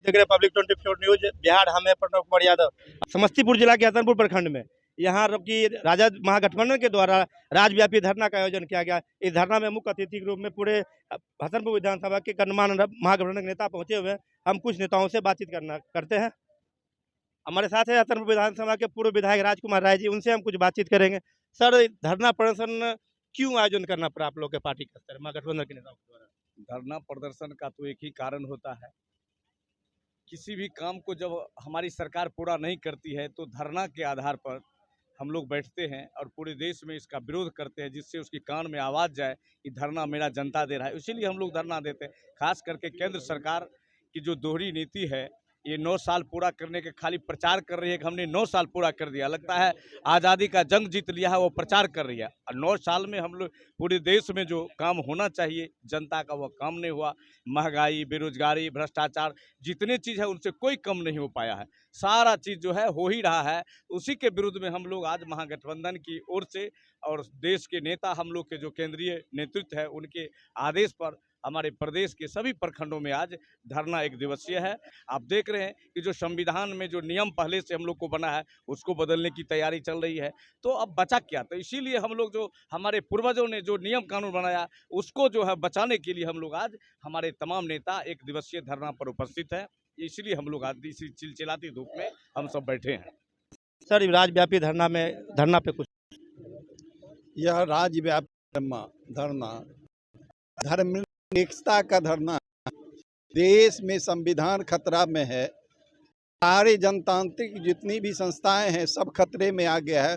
देख रहे public 24 news Bihar. हम है प्रणव कुमार यादव। समस्तीपुर जिला के हसनपुर प्रखंड में यहाँ की राजद महागठबंधन के द्वारा राज्यव्यापी धरना का आयोजन किया गया। इस धरना में मुख्य अतिथि के रूप में पूरे हसनपुर विधानसभा के गणमान्य महागठबंधन के नेता पहुंचे हुए हैं। हम कुछ नेताओं से बातचीत करते हैं। हमारे साथ है हसनपुर विधानसभा के पूर्व विधायक राजकुमार राय जी, उनसे हम कुछ बातचीत करेंगे। सर, धरना प्रदर्शन क्यों आयोजन करना पड़ा आप लोग के पार्टी के स्तर महागठबंधन के नेताओं के द्वारा? धरना प्रदर्शन का तो एक ही कारण होता है, किसी भी काम को जब हमारी सरकार पूरा नहीं करती है तो धरना के आधार पर हम लोग बैठते हैं और पूरे देश में इसका विरोध करते हैं, जिससे उसकी कान में आवाज़ जाए कि धरना मेरा जनता दे रहा है। इसीलिए हम लोग धरना देते हैं। खास करके केंद्र सरकार की जो दोहरी नीति है, ये 9 साल पूरा करने के खाली प्रचार कर रही है कि हमने 9 साल पूरा कर दिया। लगता है आज़ादी का जंग जीत लिया है, वो प्रचार कर रही है। और 9 साल में हम लोग पूरे देश में जो काम होना चाहिए जनता का, वह काम नहीं हुआ। महंगाई, बेरोजगारी, भ्रष्टाचार, जितने चीज़ है उनसे कोई कम नहीं हो पाया है। सारा चीज़ जो है हो ही रहा है। उसी के विरुद्ध में हम लोग आज महागठबंधन की ओर से और देश के नेता, हम लोग के जो केंद्रीय नेतृत्व है, उनके आदेश पर हमारे प्रदेश के सभी प्रखंडों में आज धरना 1 दिवसीय है। आप देख रहे हैं कि जो संविधान में जो नियम पहले से हम लोग को बना है, उसको बदलने की तैयारी चल रही है। तो अब बचा क्या? तो इसीलिए हम लोग जो हमारे पूर्वजों ने जो नियम कानून बनाया, उसको जो है बचाने के लिए हम लोग आज हमारे तमाम नेता 1 दिवसीय धरना पर उपस्थित है। इसलिए हम लोग आज इसी चिलचिलाती धूप में हम सब बैठे हैं। सर, राज्यव्यापी धरना पे कुछ? यह राज्यव्यापी धरना धर्म एकता का धरना है। देश में संविधान खतरा में है। सारे जनतांत्रिक जितनी भी संस्थाएं हैं सब खतरे में आ गया है।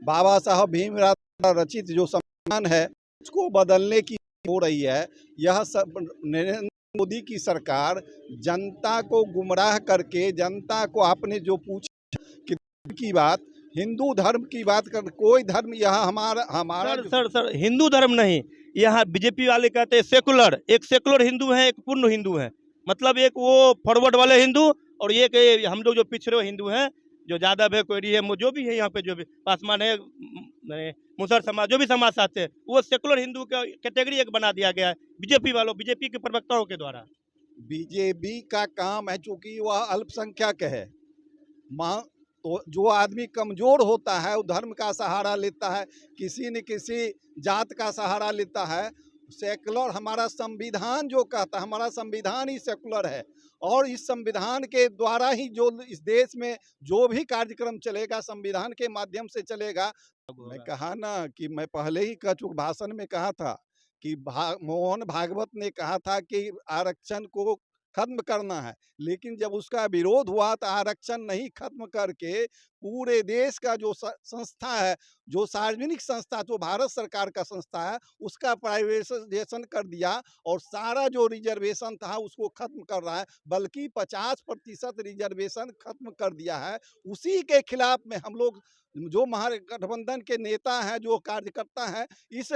बाबा साहब भीमराव द्वारा रचित जो संविधान है उसको बदलने की हो रही है। यह सब नरेंद्र मोदी की सरकार जनता को गुमराह करके, जनता को आपने जो पूछा कि की बात, हिंदू धर्म की बात कर, कोई धर्म यहाँ हमारा सर, हिंदू धर्म नहीं, यहाँ बीजेपी वाले कहते हैं सेकुलर। एक सेकुलर हिंदू है, एक पूर्ण हिंदू है। मतलब एक वो फॉरवर्ड वाले हिंदू और एक हम लोग जो पिछड़े हिंदू हैं, जो यादव है, कोयरी है, जो भी है यहाँ पे, जो भी पासवान है, मुसहर समाज, जो भी समाज आते हैं, वो सेकुलर हिंदू का कैटेगरी एक बना दिया गया है बीजेपी के प्रवक्ताओं के द्वारा। बीजेपी का काम है, चूंकि वह अल्पसंख्यक है। तो जो आदमी कमजोर होता है वो धर्म का सहारा लेता है, किसी न किसी जात का सहारा लेता है। सेकुलर हमारा संविधान जो कहता है, हमारा संविधान ही सेकुलर है। और इस संविधान के द्वारा ही जो इस देश में जो भी कार्यक्रम चलेगा संविधान के माध्यम से चलेगा। मैं कहा ना कि मैं पहले ही कह चुका, भाषण में कहा था कि मोहन भागवत ने कहा था कि आरक्षण को खत्म करना है, लेकिन जब उसका विरोध हुआ तो आरक्षण नहीं खत्म करके पूरे देश का जो संस्था है, जो सार्वजनिक संस्था, जो भारत सरकार का संस्था है, उसका प्राइवेटाइजेशन कर दिया और सारा जो रिजर्वेशन था उसको खत्म कर रहा है। बल्कि 50% रिजर्वेशन खत्म कर दिया है। उसी के खिलाफ में हम लोग जो महागठबंधन के नेता हैं, जो कार्यकर्ता हैं, इस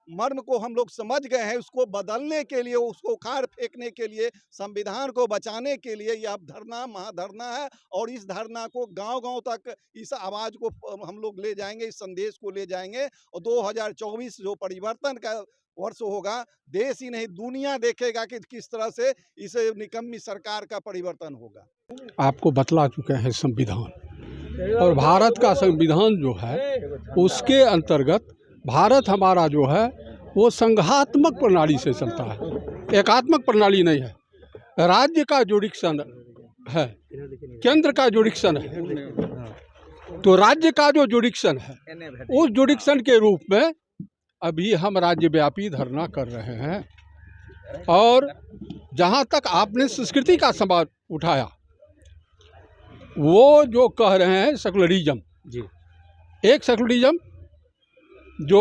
मर्म को हम लोग समझ गए हैं। उसको बदलने के लिए, उसको उखाड़ फेंकने के लिए, संविधान को बचाने के लिए यह धरना महाधरना है। और इस धरना को गांव-गांव तक इस आवाज़ को हम लोग ले जाएंगे, इस संदेश को ले जाएंगे। और 2024 जो परिवर्तन का वर्ष होगा, देश ही नहीं दुनिया देखेगा कि किस तरह से इस निकम्मी सरकार का परिवर्तन होगा। आपको बतला चुके हैं संविधान, और भारत का संविधान जो है उसके अंतर्गत भारत हमारा जो है वो संघात्मक प्रणाली से चलता है, एकात्मक प्रणाली नहीं है। राज्य का जुडिक्शन है, केंद्र का जुडिक्शन है। तो राज्य का जो जुडिक्शन है, उस जुडिक्शन के रूप में अभी हम राज्यव्यापी धरना कर रहे हैं। और जहाँ तक आपने संस्कृति का सवाल उठाया, वो जो कह रहे हैं सेकुलरिज्म जी, एक सेकुलरिज्म जो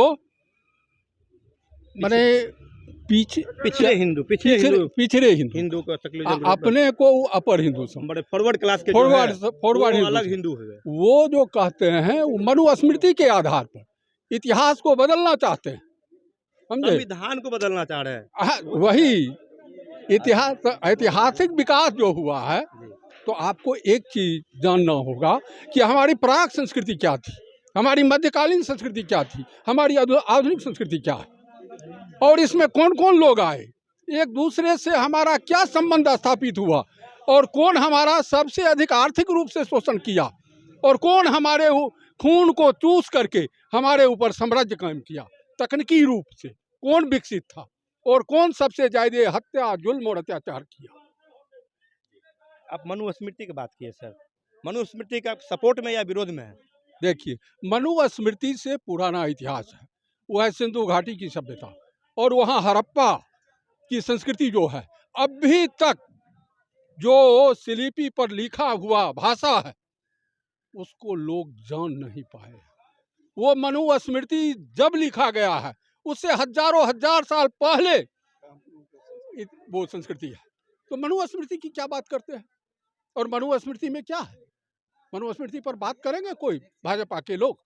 माने पिछड़े हिंदू को अपने को अपर हिंदू, बड़े फॉरवर्ड क्लास के, फॉरवर्ड अलग हिंदू है। वो जो कहते हैं वो मनुस्मृति के आधार पर इतिहास को बदलना चाहते हैं, समझे, संविधान को बदलना चाह रहे हैं। वही ऐतिहासिक विकास जो हुआ है। तो आपको एक चीज जानना होगा कि हमारी प्राक संस्कृति क्या थी, हमारी मध्यकालीन संस्कृति क्या थी, हमारी आधुनिक संस्कृति क्या है, और इसमें कौन कौन लोग आए, एक दूसरे से हमारा क्या संबंध स्थापित हुआ। और कौन हमारा सबसे अधिक आर्थिक रूप से शोषण किया, और कौन हमारे खून को चूस करके हमारे ऊपर साम्राज्य कायम किया, तकनीकी रूप से कौन विकसित था, और कौन सबसे ज्यादा हत्या जुल्म और अत्याचार किया। आप मनुस्मृति की बात किए सर, मनुस्मृति का सपोर्ट में या विरोध में है? देखिए, मनुस्मृति से पुराना इतिहास है, वो है सिंधु घाटी की सभ्यता, और वहाँ हड़प्पा की संस्कृति जो है, अभी तक जो शिलिपि पर लिखा हुआ भाषा है उसको लोग जान नहीं पाए। वो मनुस्मृति जब लिखा गया है उससे हजारों हजार साल पहले वो संस्कृति है, तो मनुस्मृति की क्या बात करते हैं? और मनुस्मृति में क्या है? मनुस्मृति पर बात करेंगे कोई भाजपा के लोग?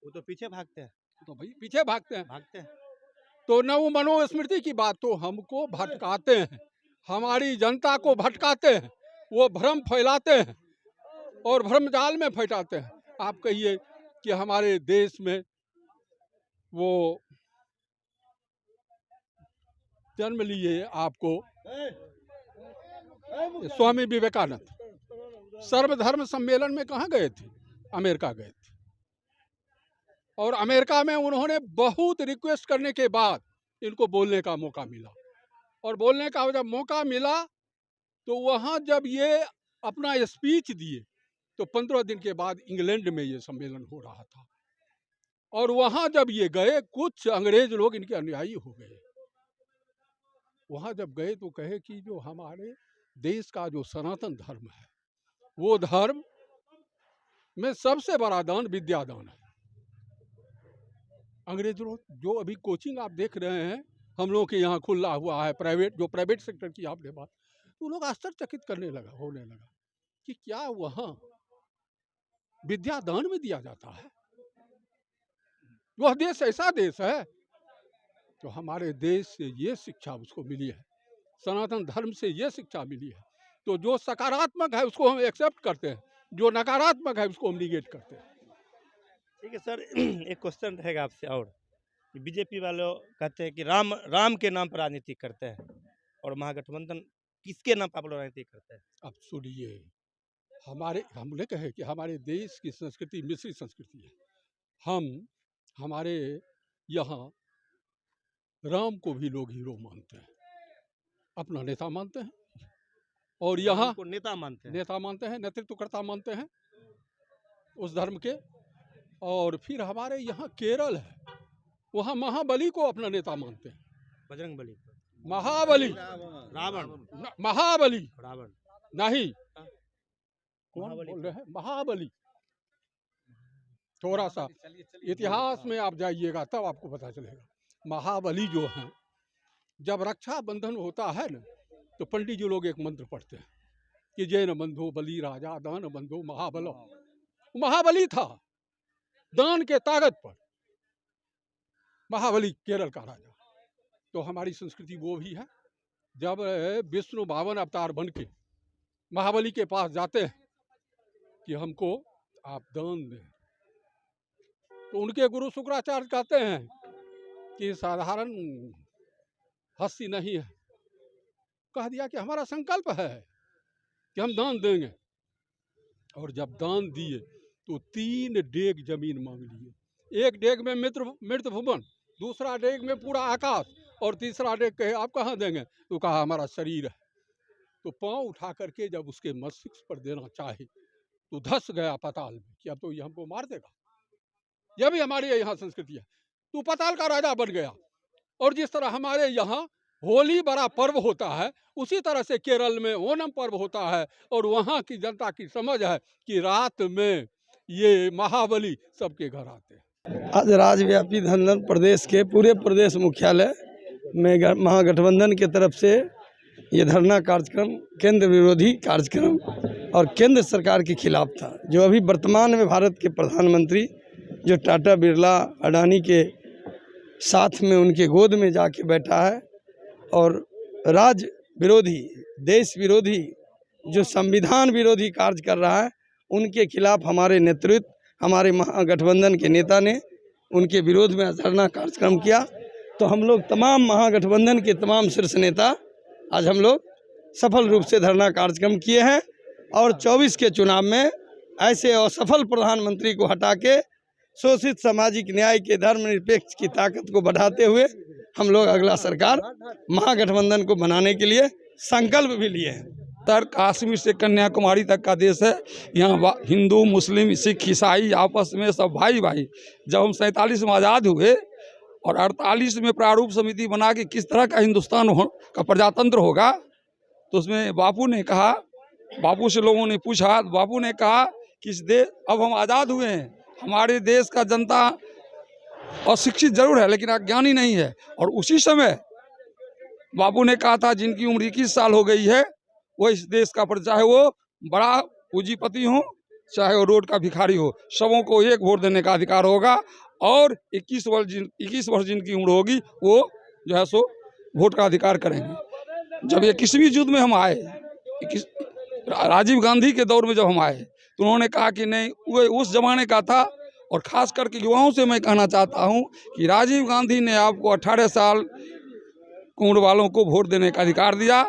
वो तो पीछे भागते हैं, तो भाई पीछे भागते हैं। हैं। तो न वो मनुस्मृति की बात, तो हमको भटकाते हैं, हमारी जनता को भटकाते हैं, वो भ्रम फैलाते हैं और भ्रम जाल में फैलाते हैं। आप कहिए कि हमारे देश में वो जन्म लिए आपको स्वामी विवेकानंद, सर्वधर्म सम्मेलन में कहाँ गए थे? अमेरिका गए थे, और अमेरिका में उन्होंने बहुत रिक्वेस्ट करने के बाद इनको बोलने का मौका मिला, और बोलने का जब मौका मिला तो वहाँ जब ये अपना स्पीच दिए तो 15 दिन के बाद इंग्लैंड में ये सम्मेलन हो रहा था, और वहाँ जब ये गए कुछ अंग्रेज लोग इनके अनुयायी हो गए। वहाँ जब गए तो कहे कि जो हमारे देश का जो सनातन धर्म है, वो धर्म में सबसे बड़ा दान विद्यादान है। अंग्रेज लोग जो अभी कोचिंग आप देख रहे हैं हम लोग के यहाँ खुला हुआ है, प्राइवेट सेक्टर की आपने बात, तो लोग आश्चर्यचकित होने लगा कि क्या वहाँ विद्यादान में दिया जाता है? वह देश ऐसा देश है? तो हमारे देश से ये शिक्षा उसको मिली है, सनातन धर्म से ये शिक्षा मिली है। तो जो सकारात्मक है उसको हम एक्सेप्ट करते हैं, जो नकारात्मक है उसको हम निगेट करते हैं। ठीक है सर, एक क्वेश्चन रहेगा आपसे और, बीजेपी वालों कहते हैं कि राम के नाम पर राजनीति करते हैं, और महागठबंधन किसके नाम पर राजनीति करते हैं? अब सुनिए, हमने कहे कि हमारे देश की संस्कृति मिश्रित संस्कृति है। हमारे यहाँ राम को भी लोग हीरो मानते हैं, अपना नेता मानते हैं, और यहाँ नेता मानते हैं, नेतृत्वकर्ता मानते हैं उस धर्म के। और फिर हमारे यहाँ केरल है, वहाँ महाबली को अपना नेता मानते हैं। बजरंग बली, महाबली, महाबली रावण नहीं, कौन बोल रहे हैं? महाबली। थोड़ा सा इतिहास में आप जाइएगा तब आपको पता चलेगा। महाबली जो हैं, जब रक्षाबंधन होता है ना, तो पंडित जी लोग एक मंत्र पढ़ते हैं कि जैन बंधु बली राजा दान बंधु महाबलो। महाबली था दान के ताकत पर, महाबली केरल का राजा। तो हमारी संस्कृति वो भी है, जब विष्णु 52 अवतार बन के महाबली के पास जाते हैं कि हमको आप दान दें, तो उनके गुरु शुक्राचार्य कहते हैं कि साधारण हस्ती नहीं है, कह दिया कि हमारा संकल्प है कि हम दान देंगे। और जब दान दिए तो 3 डेग जमीन मांग लिए, एक डेग में मृत भुवन, दूसरा डेग में पूरा आकाश, और तीसरा डेग कहे आप कहाँ देंगे? तो कहा हमारा शरीर है। तो पांव उठा करके जब उसके मस्तिष्क पर देना चाहे तो धस गया पाताल में कि अब तो ये हमको मार देगा। यह भी हमारे यहाँ संस्कृति है। तो पाताल का राजा बन गया। और जिस तरह हमारे यहाँ होली बड़ा पर्व होता है, उसी तरह से केरल में ओणम पर्व होता है, और वहाँ की जनता की समझ है कि रात में ये महाबली सबके घर आते हैं। आज राज्यव्यापी धनन प्रदेश के पूरे प्रदेश मुख्यालय में महागठबंधन की तरफ से ये धरना कार्यक्रम केंद्र विरोधी कार्यक्रम और केंद्र सरकार के खिलाफ था। जो अभी वर्तमान में भारत के प्रधानमंत्री जो टाटा बिरला अडानी के साथ में उनके गोद में जाके बैठा है, और राज्य विरोधी देश विरोधी जो संविधान विरोधी कार्य कर रहा है, उनके खिलाफ हमारे नेतृत्व, हमारे महागठबंधन के नेता ने उनके विरोध में धरना कार्यक्रम किया। तो हम लोग तमाम महागठबंधन के तमाम शीर्ष नेता आज हम लोग सफल रूप से धरना कार्यक्रम किए हैं और 24 के चुनाव में ऐसे असफल प्रधानमंत्री को हटा के शोषित सामाजिक न्याय के धर्मनिरपेक्ष की ताकत को बढ़ाते हुए हम लोग अगला सरकार महागठबंधन को बनाने के लिए संकल्प भी लिए हैं। उत्तर कश्मीर से कन्याकुमारी तक का देश है। यहाँ हिंदू मुस्लिम सिख ईसाई आपस में सब भाई भाई। जब हम 47 में आज़ाद हुए और 48 में प्रारूप समिति बना के किस तरह का हिंदुस्तान का प्रजातंत्र होगा, तो उसमें बापू ने कहा, बापू से लोगों ने पूछा, बापू ने कहा कि इस देश अब हम आज़ाद हुए हैं, हमारे देश का जनता अशिक्षित जरूर है लेकिन अज्ञानी नहीं है। और उसी समय बापू ने कहा था जिनकी उम्र 21 साल हो गई है वो इस देश का चाहे वो बड़ा पूंजीपति हो चाहे वो रोड का भिखारी हो, सबों को एक वोट देने का अधिकार होगा। और 21 वर्ष जिनकी उम्र होगी वो जो है सो वोट का अधिकार करेंगे। जब 21वीं युद्ध में हम आए, राजीव गांधी के दौर में जब हम आए तो उन्होंने कहा कि नहीं, वो उस जमाने का था। और ख़ास करके युवाओं से मैं कहना चाहता हूं कि राजीव गांधी ने आपको 18 साल उम्र वालों को वोट देने का अधिकार दिया